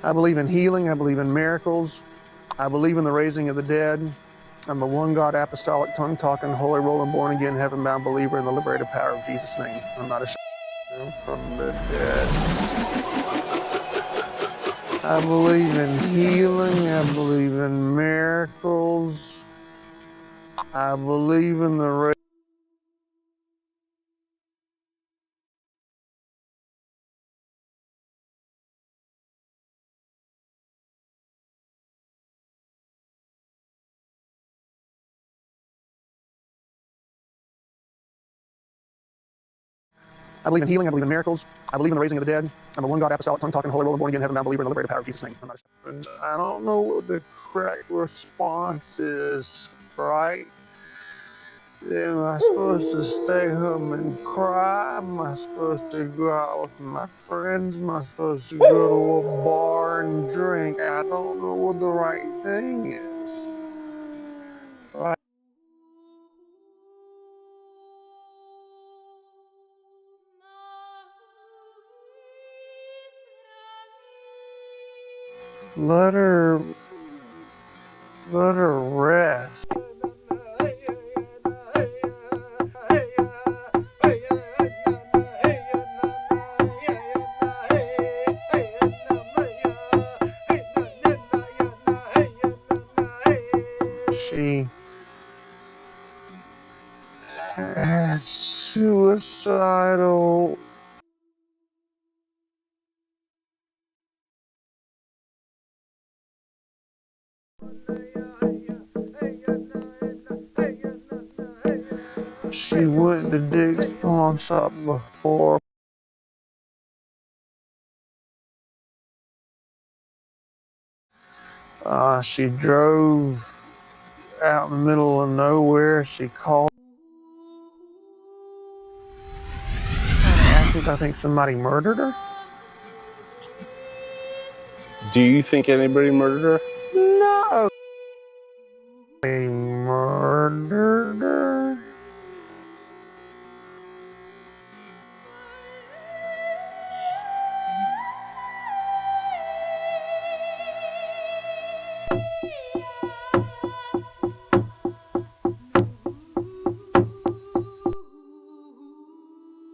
I believe in healing. I believe in miracles. I believe in the raising of the dead. I'm a one God, apostolic, tongue talking, holy rolling, born again, heaven bound believer in the liberated power of Jesus' name. I'm not ashamed from the dead. I believe in healing. I believe in miracles. I believe in the I believe in healing. I believe in miracles. I believe in the raising of the dead. I'm a one God, apostolic, tongue talking, holy rolling, born again, heaven bound believer in the liberated power of Jesus' name. I'm not ashamed. I don't know what the correct response is, right? Am I supposed to stay home and cry? Am I supposed to go out with my friends? Am I supposed to go to a bar and drink? I don't know what the right thing is. Right? Let her rest. She had suicidal. She went to Dick's pawn shop before. She drove out in the middle of nowhere. She called. Asked me if I think somebody murdered her. Do you think anybody murdered her? No. They murdered her.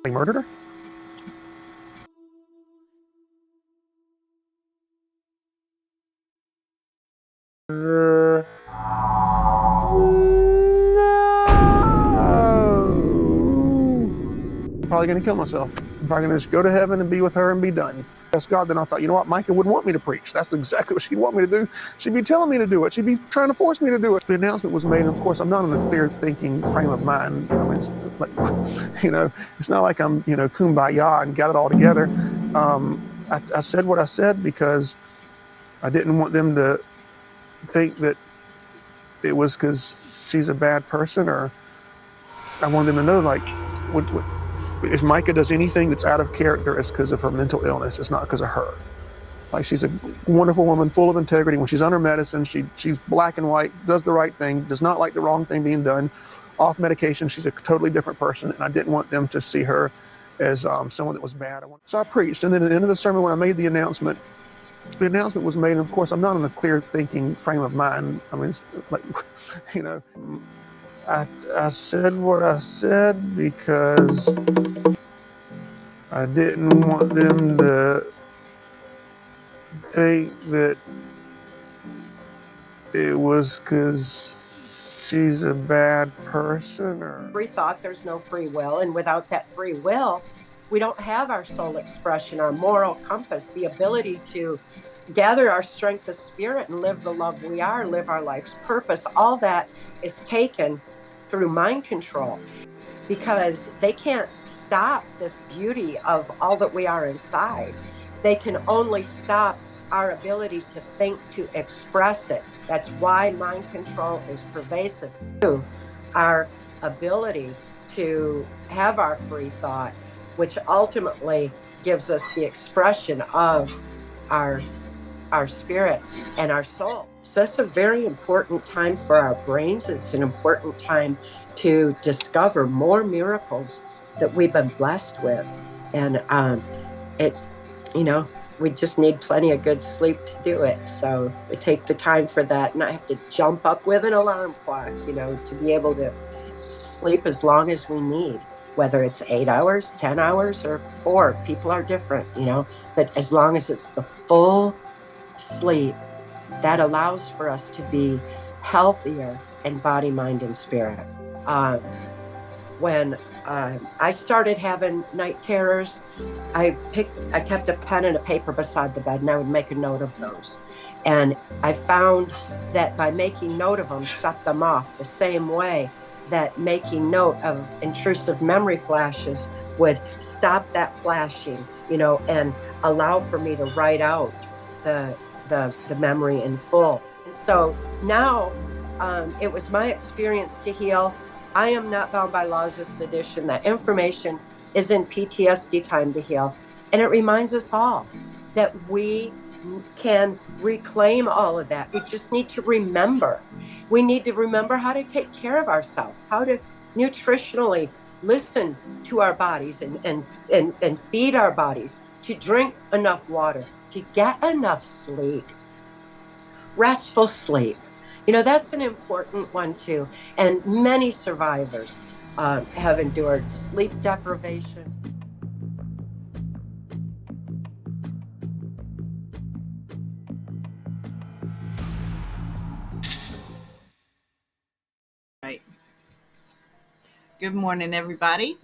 They murdered her. No. I'm probably going to kill myself. I'm probably going to just go to heaven and be with her and be done. That's God. Then I thought, you know what? Micah wouldn't want me to preach. That's exactly what she'd want me to do. She'd be telling me to do it. She'd be trying to force me to do it. The announcement was made, and of course, I'm not in a clear thinking frame of mind. I mean, it's like, it's not like I'm, kumbaya and got it all together. I said what I said because I didn't want them to think that it was because she's a bad person, or I wanted them to know, like, if Micah does anything that's out of character, it's because of her mental illness. It's not because of her. Like, she's a wonderful woman, full of integrity. When she's on her medicine, she's black and white, does the right thing, does not like the wrong thing being done. Off medication, she's a totally different person, and I didn't want them to see her as someone that was bad. So I preached, and then at the end of the sermon, when I made the announcement was made, and of course, I'm not in a clear thinking frame of mind. I mean, it's like, you know, I said what I said because I didn't want them to think that it was because she's a bad person, or free thought, there's no free will. And without that free will, we don't have our soul expression, our moral compass, the ability to gather our strength of spirit and live the love we are, live our life's purpose. All that is taken through mind control because they can't stop this beauty of all that we are inside. They can only stop our ability to think, to express it. That's why mind control is pervasive. Our ability to have our free thought, which ultimately gives us the expression of our spirit and our soul. So that's a very important time for our brains. It's an important time to discover more miracles that we've been blessed with. And it, you know, we just need plenty of good sleep to do it. So we take the time for that, not have to jump up with an alarm clock, to be able to sleep as long as we need, whether it's 8 hours, 10 hours, or 4. People are different, but as long as it's the full sleep, that allows for us to be healthier in body, mind, and spirit. When I started having night terrors, I kept a pen and a paper beside the bed, and I would make a note of those. And I found that by making note of them, shut them off the same way that making note of intrusive memory flashes would stop that flashing, and allow for me to write out the memory in full. And so now, it was my experience to heal. I am not bound by laws of sedition. That information is in PTSD time to heal. And it reminds us all that we can reclaim all of that. We just need to remember. We need to remember how to take care of ourselves, how to nutritionally listen to our bodies, and feed our bodies, to drink enough water, to get enough sleep, restful sleep. That's an important one too. And many survivors have endured sleep deprivation. Right. Good morning, everybody.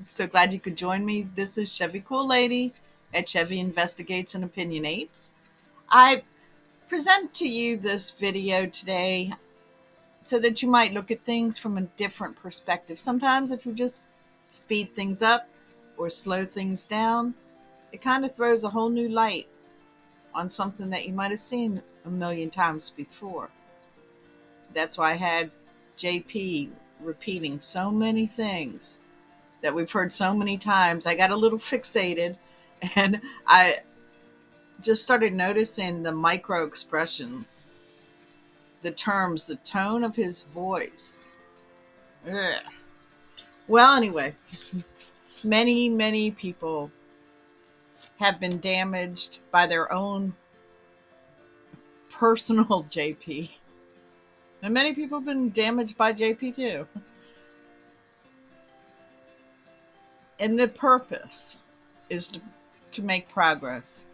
So glad you could join me. This is Chevy Cool Lady at Chevy Investigates and Opinionates. I present to you this video today so that you might look at things from a different perspective. Sometimes if you just speed things up or slow things down, it kind of throws a whole new light on something that you might have seen a million times before. That's why I had JP repeating so many things that we've heard so many times. I got a little fixated, and I just started noticing the micro expressions, the terms, the tone of his voice. Ugh. Well, anyway, many people have been damaged by their own personal JP. And many people have been damaged by JP too. And the purpose is to make progress.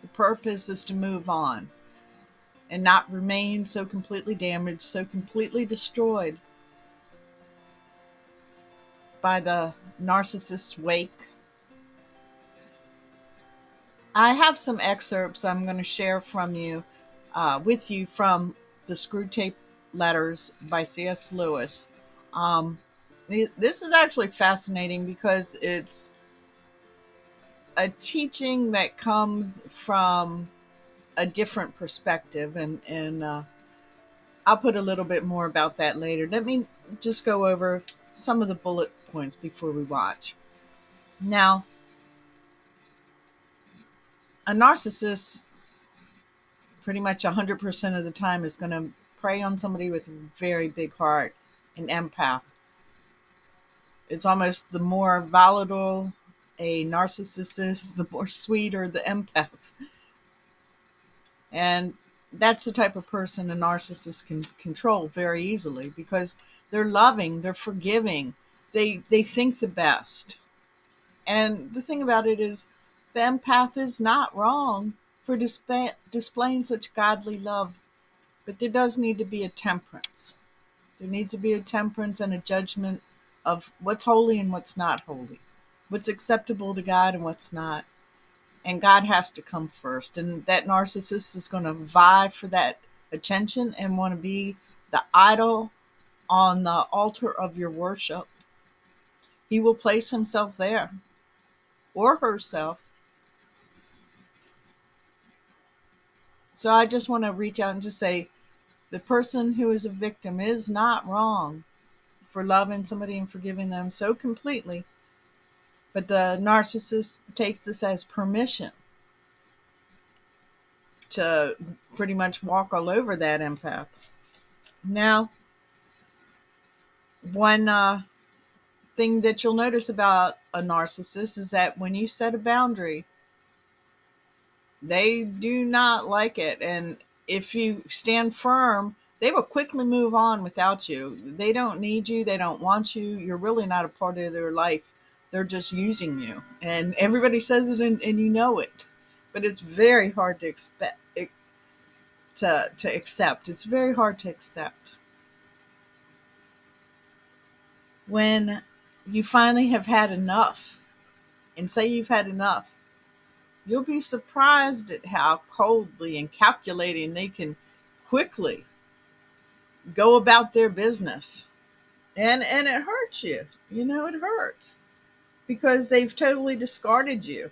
The purpose is to move on and not remain so completely damaged, so completely destroyed by the narcissist's wake. I have some excerpts I'm going to share with you from the Screw Tape Letters by C.S. Lewis. This is actually fascinating because it's a teaching that comes from a different perspective, and I'll put a little bit more about that later. Let me just go over some of the bullet points before we watch. Now, a narcissist pretty much 100% of the time is going to prey on somebody with a very big heart, an empath. It's almost the more volatile a narcissist is, the more sweeter the empath. And that's the type of person a narcissist can control very easily because they're loving, they're forgiving, they think the best. And the thing about it is, the empath is not wrong for displaying such godly love, but there does need to be a temperance. There needs to be a temperance and a judgment of what's holy and what's not holy, what's acceptable to God and what's not. And God has to come first. And that narcissist is going to vie for that attention and want to be the idol on the altar of your worship. He will place himself there, or herself. So I just want to reach out and just say, the person who is a victim is not wrong for loving somebody and forgiving them so completely. But the narcissist takes this as permission to pretty much walk all over that empath. Now, one thing that you'll notice about a narcissist is that when you set a boundary, They do not like it. And if you stand firm, they will quickly move on without you. They don't need you. They don't want you. You're really not a part of their life. They're just using you. And everybody says it, and you know it. But it's very hard to expect to accept. It's very hard to accept. When you finally have had enough, and say you've had enough, you'll be surprised at how coldly and calculating they can quickly go about their business. And it hurts you. You know, it hurts because they've totally discarded you.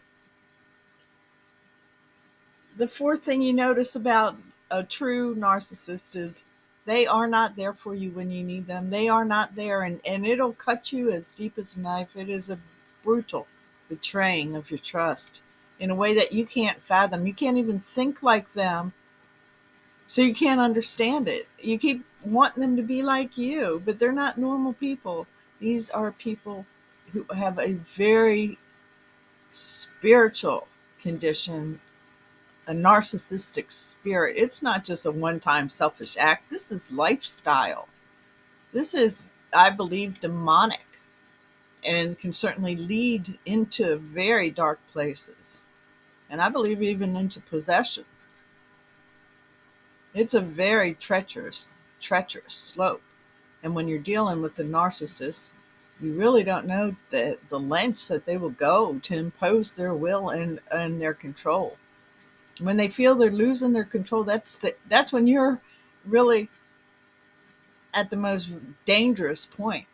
The fourth thing you notice about a true narcissist is they are not there for you when you need them. They are not there, and it'll cut you as deep as a knife. It is a brutal betraying of your trust in a way that you can't fathom. You can't even think like them, so you can't understand it. You keep wanting them to be like you, but they're not normal people. These are people who have a very spiritual condition, a narcissistic spirit. It's not just a one time selfish act. This is lifestyle. This is, I believe, demonic and can certainly lead into very dark places. And I believe even into possession. It's a very treacherous slope. And when you're dealing with the narcissist, you really don't know the lengths that they will go to impose their will and their control. When they feel they're losing their control, that's when you're really at the most dangerous point.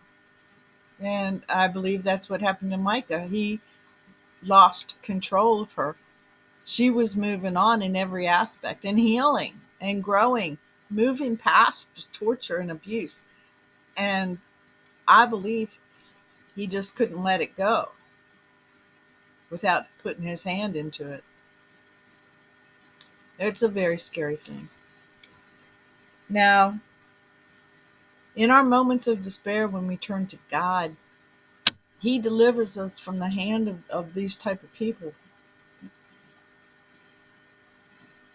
And I believe that's what happened to Mica. He lost control of her. She was moving on in every aspect and healing and growing, moving past torture and abuse. And I believe he just couldn't let it go without putting his hand into it. It's a very scary thing. Now, in our moments of despair, when we turn to God, he delivers us from the hand of these type of people.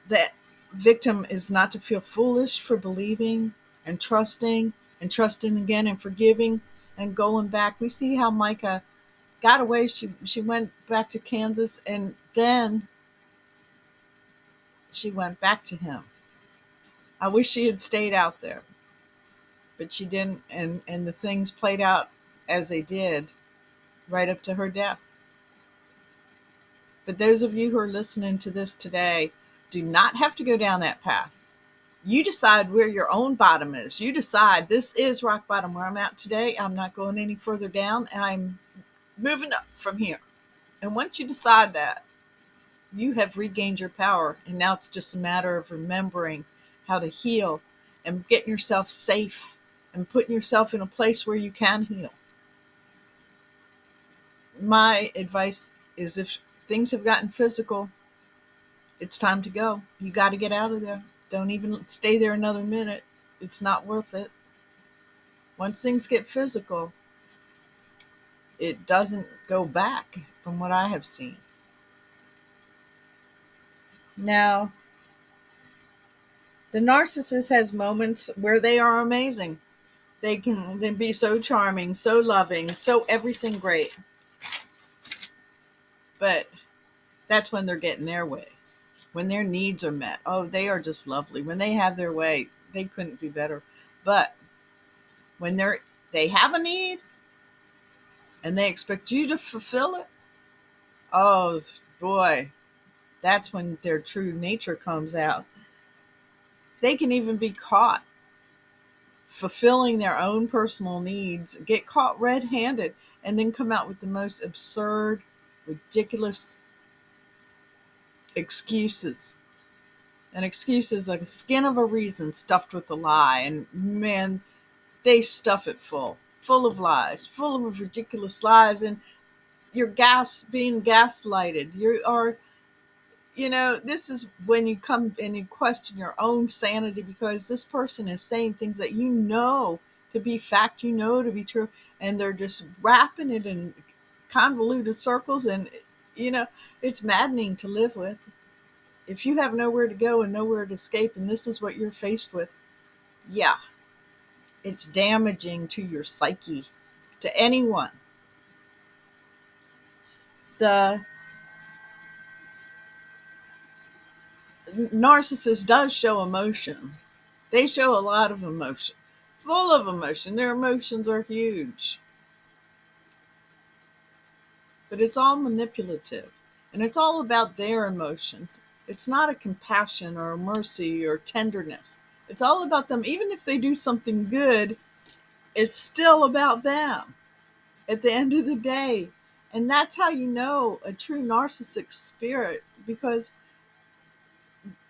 That victim is not to feel foolish for believing and trusting again and forgiving and going back. We see how Mica got away. She went back to Kansas, and then she went back to him. I wish she had stayed out there, but she didn't, and the things played out as they did right up to her death. But those of you who are listening to this today do not have to go down that path. You decide where your own bottom is. You decide this is rock bottom where I'm at today. I'm not going any further down. I'm moving up from here. And once you decide that, you have regained your power. And now it's just a matter of remembering how to heal and getting yourself safe and putting yourself in a place where you can heal. My advice is if things have gotten physical, it's time to go. You got to get out of there. Don't even stay there another minute. It's not worth it. Once things get physical, it doesn't go back from what I have seen. Now, the narcissist has moments where they are amazing. They can be so charming, so loving, so everything great. But that's when they're getting their way. When their needs are met. Oh, they are just lovely. When they have their way, they couldn't be better. But when they have a need and they expect you to fulfill it, oh boy, that's when their true nature comes out. They can even be caught fulfilling their own personal needs, get caught red-handed, and then come out with the most absurd, ridiculous excuses. An excuse is a skin of a reason stuffed with a lie. And man, they stuff it full of lies, full of ridiculous lies. And you're being gaslighted. You are, this is when you come and you question your own sanity, because this person is saying things that you know to be fact, to be true, and they're just wrapping it in convoluted circles. And it's maddening to live with. If you have nowhere to go and nowhere to escape, and this is what you're faced with, yeah, it's damaging to your psyche, to anyone. The narcissist does show emotion. They show a lot of emotion, full of emotion. Their emotions are huge, but it's all manipulative, and it's all about their emotions. It's not a compassion or a mercy or tenderness. It's all about them. Even if they do something good, it's still about them at the end of the day. And that's how you know a true narcissistic spirit, because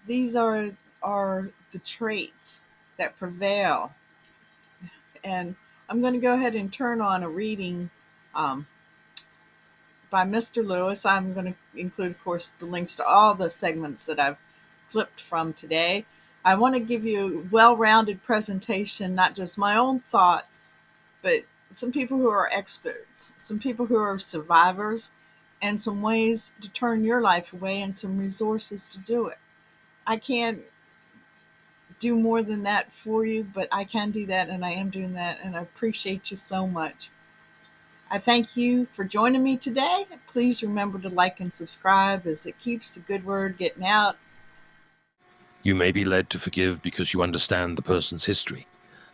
these are the traits that prevail. And I'm going to go ahead and turn on a reading um, by Mr. Lewis. I'm going to include, of course, the links to all the segments that I've clipped from today. I want to give you a well-rounded presentation, not just my own thoughts, but some people who are experts, some people who are survivors, and some ways to turn your life away and some resources to do it. I can't do more than that for you, but I can do that, and I am doing that, and I appreciate you so much. I thank you for joining me today. Please remember to like and subscribe, as it keeps the good word getting out. You may be led to forgive because you understand the person's history,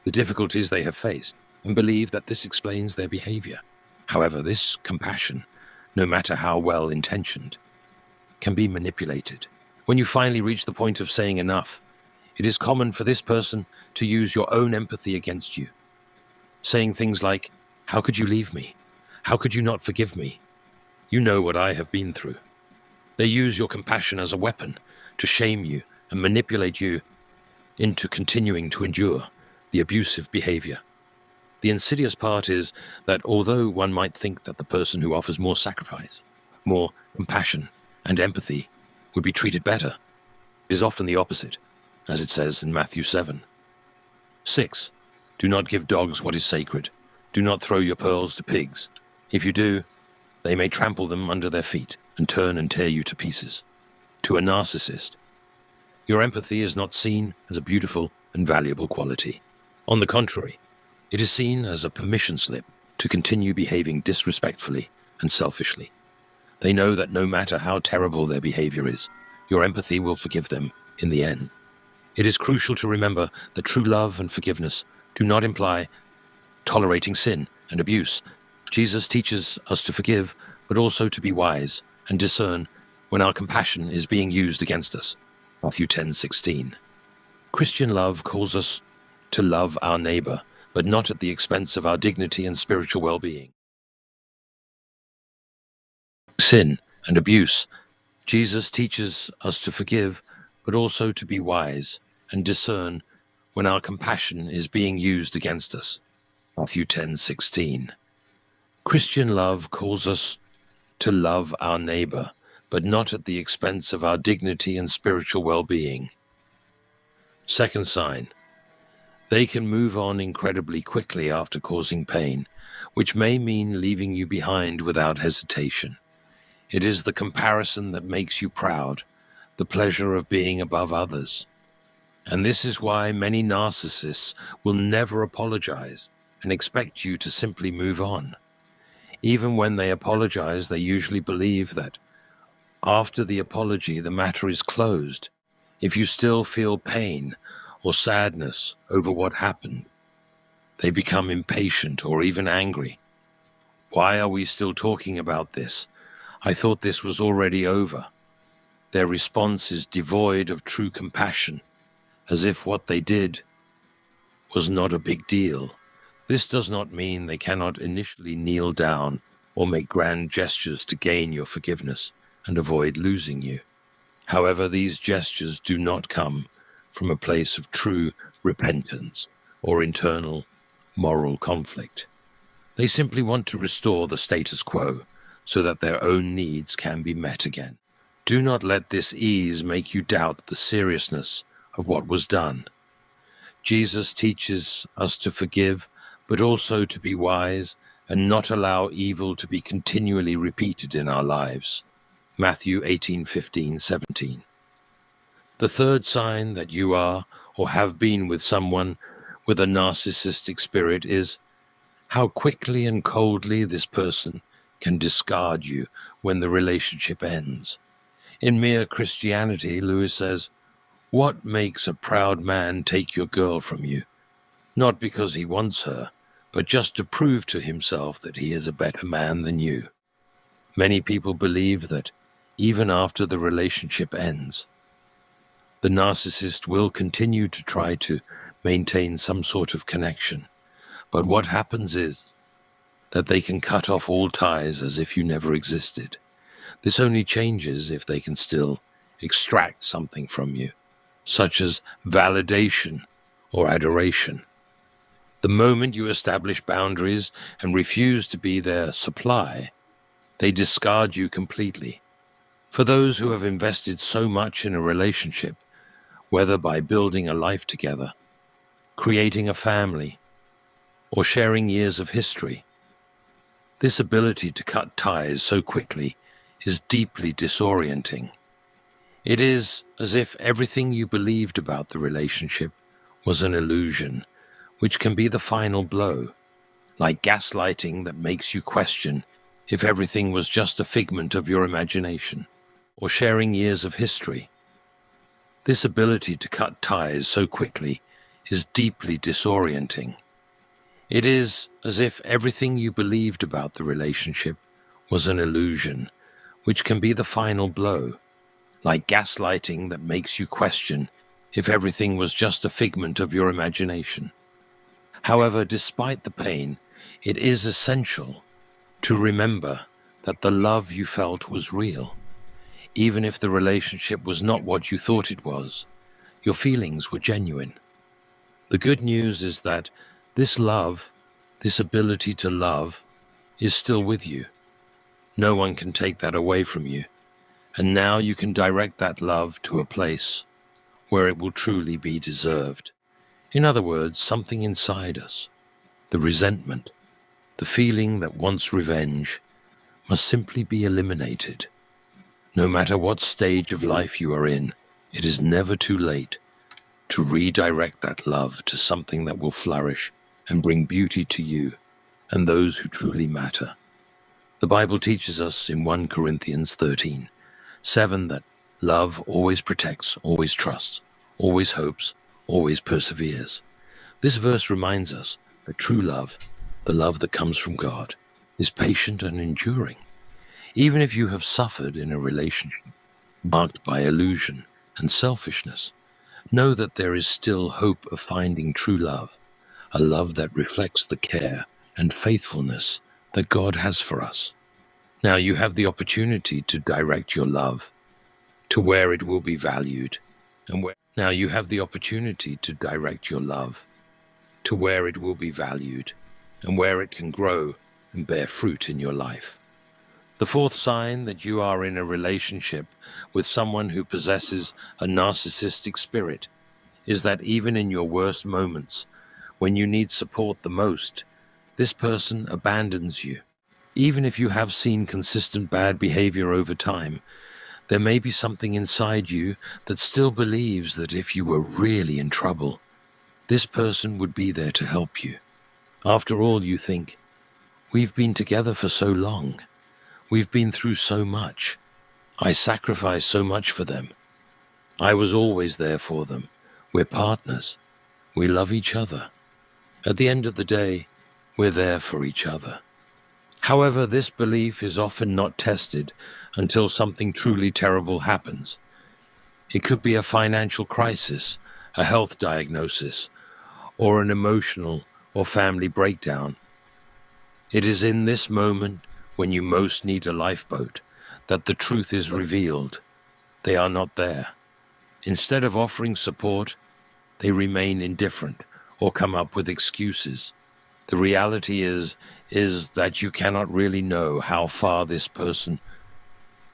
the difficulties they have faced, and believe that this explains their behavior. However, this compassion, no matter how well intentioned, can be manipulated. When you finally reach the point of saying enough, it is common for this person to use your own empathy against you, saying things like, "How could you leave me? How could you not forgive me? You know what I have been through." They use your compassion as a weapon to shame you and manipulate you into continuing to endure the abusive behavior. The insidious part is that although one might think that the person who offers more sacrifice, more compassion, and empathy would be treated better, it is often the opposite, as it says in Matthew 7. 6. Do not give dogs what is sacred. Do not throw your pearls to pigs. If you do, they may trample them under their feet and turn and tear you to pieces. To a narcissist, your empathy is not seen as a beautiful and valuable quality. On the contrary, it is seen as a permission slip to continue behaving disrespectfully and selfishly. They know that no matter how terrible their behavior is, your empathy will forgive them in the end. It is crucial to remember that true love and forgiveness do not imply tolerating sin and abuse. Jesus teaches us to forgive, but also to be wise and discern when our compassion is being used against us. Matthew 10:16. Christian love calls us to love our neighbor, but not at the expense of our dignity and spiritual well-being. Sin and abuse. Jesus teaches us to forgive, but also to be wise and discern when our compassion is being used against us. Matthew 10:16. Christian love calls us to love our neighbor, but not at the expense of our dignity and spiritual well-being. Second sign. They can move on incredibly quickly after causing pain, which may mean leaving you behind without hesitation. It is the comparison that makes you proud, the pleasure of being above others. And this is why many narcissists will never apologize and expect you to simply move on. Even when they apologize, they usually believe that after the apology, the matter is closed. If you still feel pain or sadness over what happened, they become impatient or even angry. Why are we still talking about this? I thought this was already over. Their response is devoid of true compassion, as if what they did was not a big deal. This does not mean they cannot initially kneel down or make grand gestures to gain your forgiveness and avoid losing you. However, these gestures do not come from a place of true repentance or internal moral conflict. They simply want to restore the status quo so that their own needs can be met again. Do not let this ease make you doubt the seriousness of what was done. Jesus teaches us to forgive, but also to be wise and not allow evil to be continually repeated in our lives. Matthew 18:15-17. The third sign that you are or have been with someone with a narcissistic spirit is how quickly and coldly this person can discard you when the relationship ends. In Mere Christianity, Lewis says, "What makes a proud man take your girl from you? Not because he wants her, but just to prove to himself that he is a better man than you." Many people believe that even after the relationship ends, the narcissist will continue to try to maintain some sort of connection. But what happens is that they can cut off all ties as if you never existed. This only changes if they can still extract something from you, such as validation or adoration. The moment you establish boundaries and refuse to be their supply, they discard you completely. For those who have invested so much in a relationship, whether by building a life together, creating a family, or sharing years of history, this ability to cut ties so quickly is deeply disorienting. It is as if everything you believed about the relationship was an illusion, which can be the final blow, like gaslighting that makes you question if everything was just a figment of your imagination, or sharing years of history. This ability to cut ties so quickly is deeply disorienting. It is as if everything you believed about the relationship was an illusion, which can be the final blow, like gaslighting that makes you question if everything was just a figment of your imagination. However, despite the pain, it is essential to remember that the love you felt was real. Even if the relationship was not what you thought it was, your feelings were genuine. The good news is that this love, this ability to love, is still with you. No one can take that away from you. And now you can direct that love to a place where it will truly be deserved. In other words, something inside us, the resentment, the feeling that wants revenge, must simply be eliminated. No matter what stage of life you are in, it is never too late to redirect that love to something that will flourish and bring beauty to you and those who truly matter. The Bible teaches us in 1 Corinthians 13:7 that love always protects, always trusts, always hopes, always perseveres. This verse reminds us that true love, the love that comes from God, is patient and enduring. Even if you have suffered in a relationship marked by illusion and selfishness, know that there is still hope of finding true love, a love that reflects the care and faithfulness that God has for us. Now you have the opportunity to direct your love to where it will be valued, and now you have the opportunity to direct your love to where it will be valued and where it can grow and bear fruit in your life. The fourth sign that you are in a relationship with someone who possesses a narcissistic spirit is that even in your worst moments, when you need support the most, this person abandons you. Even if you have seen consistent bad behavior over time, there may be something inside you that still believes that if you were really in trouble, this person would be there to help you. After all, you think, we've been together for so long. We've been through so much. I sacrificed so much for them. I was always there for them. We're partners. We love each other. At the end of the day, we're there for each other. However, this belief is often not tested until something truly terrible happens. It could be a financial crisis, a health diagnosis, or an emotional or family breakdown. It is in this moment, when you most need a lifeboat, that the truth is revealed. They are not there. Instead of offering support, they remain indifferent or come up with excuses. The reality is that you cannot really know how far this person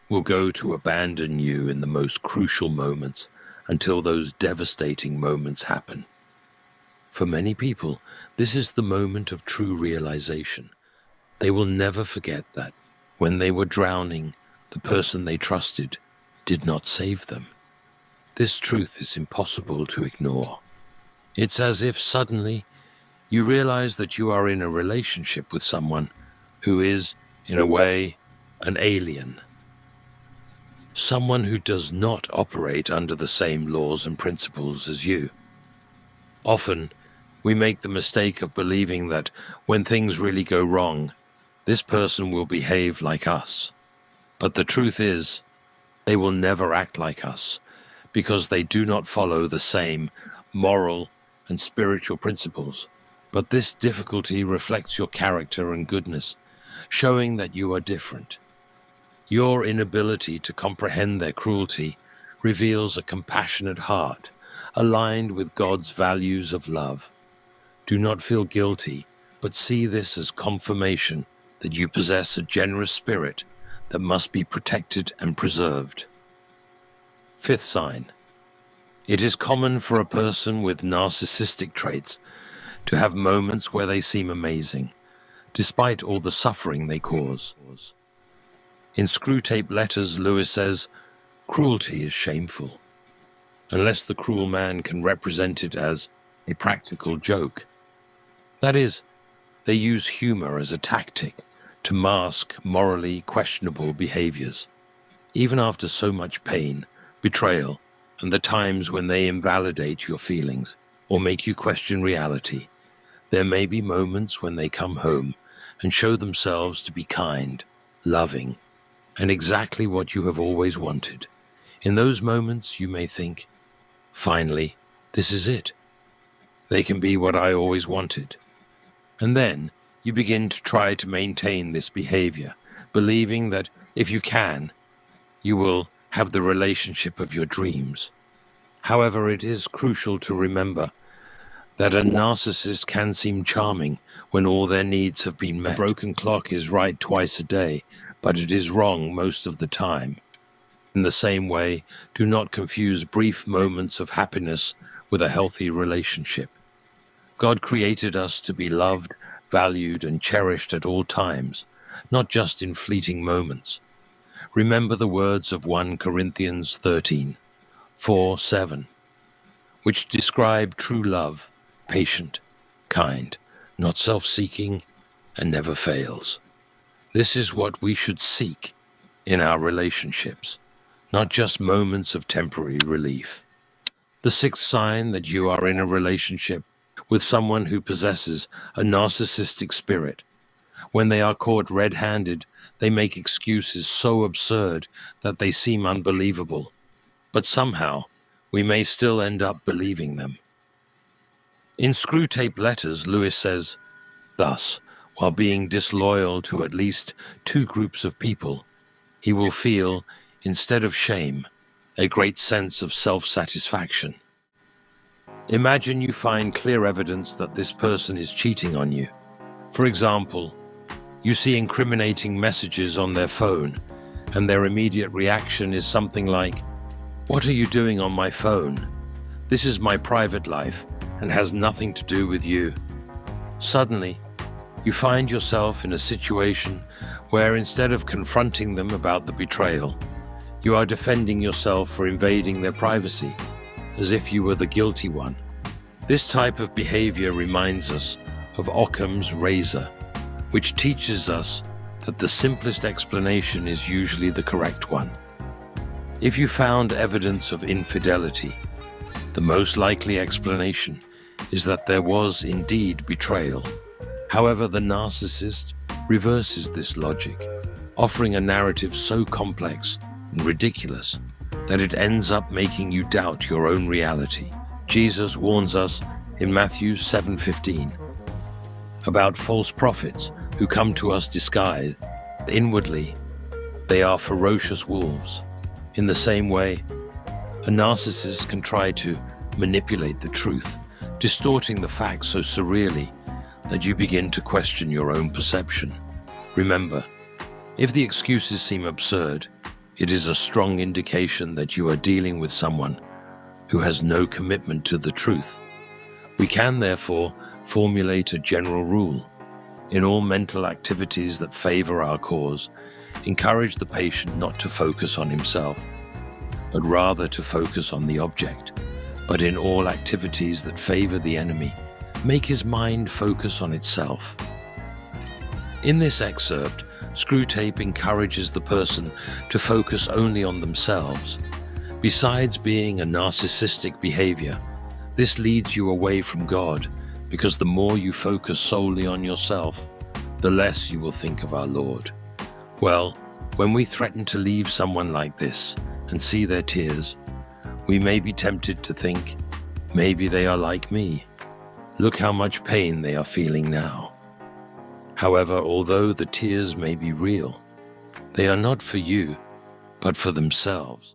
will go to abandon you in the most crucial moments until those devastating moments happen. For many people, this is the moment of true realization. They will never forget that when they were drowning, the person they trusted did not save them. This truth is impossible to ignore. It's as if suddenly you realize that you are in a relationship with someone who is, in a way, an alien. Someone who does not operate under the same laws and principles as you. Often, we make the mistake of believing that when things really go wrong, this person will behave like us. But the truth is, they will never act like us because they do not follow the same moral and spiritual principles. But this difficulty reflects your character and goodness, showing that you are different. Your inability to comprehend their cruelty reveals a compassionate heart, aligned with God's values of love. Do not feel guilty, but see this as confirmation that you possess a generous spirit that must be protected and preserved. Fifth sign. It is common for a person with narcissistic traits to have moments where they seem amazing, despite all the suffering they cause. In Screwtape Letters, Lewis says, "Cruelty is shameful, unless the cruel man can represent it as a practical joke." That is, they use humor as a tactic to mask morally questionable behaviors. Even after so much pain, betrayal, and the times when they invalidate your feelings or make you question reality, there may be moments when they come home and show themselves to be kind, loving, and exactly what you have always wanted. In those moments, you may think, finally, this is it. They can be what I always wanted. And then you begin to try to maintain this behavior, believing that if you can, you will have the relationship of your dreams. However, it is crucial to remember that a narcissist can seem charming when all their needs have been met. A broken clock is right twice a day, but it is wrong most of the time. In the same way, do not confuse brief moments of happiness with a healthy relationship. God created us to be loved, valued, and cherished at all times, not just in fleeting moments. Remember the words of 1 Corinthians 13:4-7, which describe true love, patient, kind, not self-seeking, and never fails. This is what we should seek in our relationships, not just moments of temporary relief. The sixth sign that you are in a relationship with someone who possesses a narcissistic spirit. When they are caught red-handed, they make excuses so absurd that they seem unbelievable. But somehow, we may still end up believing them. In Screwtape Letters, Lewis says, thus, while being disloyal to at least two groups of people, he will feel, instead of shame, a great sense of self-satisfaction. Imagine you find clear evidence that this person is cheating on you. For example, you see incriminating messages on their phone, and their immediate reaction is something like, "What are you doing on my phone? This is my private life and has nothing to do with you." Suddenly, you find yourself in a situation where instead of confronting them about the betrayal, you are defending yourself for invading their privacy, as if you were the guilty one. This type of behavior reminds us of Occam's razor, which teaches us that the simplest explanation is usually the correct one. If you found evidence of infidelity, the most likely explanation is that there was indeed betrayal. However, the narcissist reverses this logic, offering a narrative so complex and ridiculous that it ends up making you doubt your own reality. Jesus warns us in Matthew 7:15 about false prophets who come to us disguised. Inwardly, they are ferocious wolves. In the same way, a narcissist can try to manipulate the truth, distorting the facts so surreally that you begin to question your own perception. Remember, if the excuses seem absurd, it is a strong indication that you are dealing with someone who has no commitment to the truth. We can, therefore, formulate a general rule. In all mental activities that favor our cause, encourage the patient not to focus on himself, but rather to focus on the object. But in all activities that favor the enemy, make his mind focus on itself. In this excerpt, Screwtape encourages the person to focus only on themselves. Besides being a narcissistic behavior, this leads you away from God, because the more you focus solely on yourself, the less you will think of our Lord. Well, when we threaten to leave someone like this and see their tears, we may be tempted to think, maybe they are like me. Look how much pain they are feeling now. However, although the tears may be real, they are not for you, but for themselves.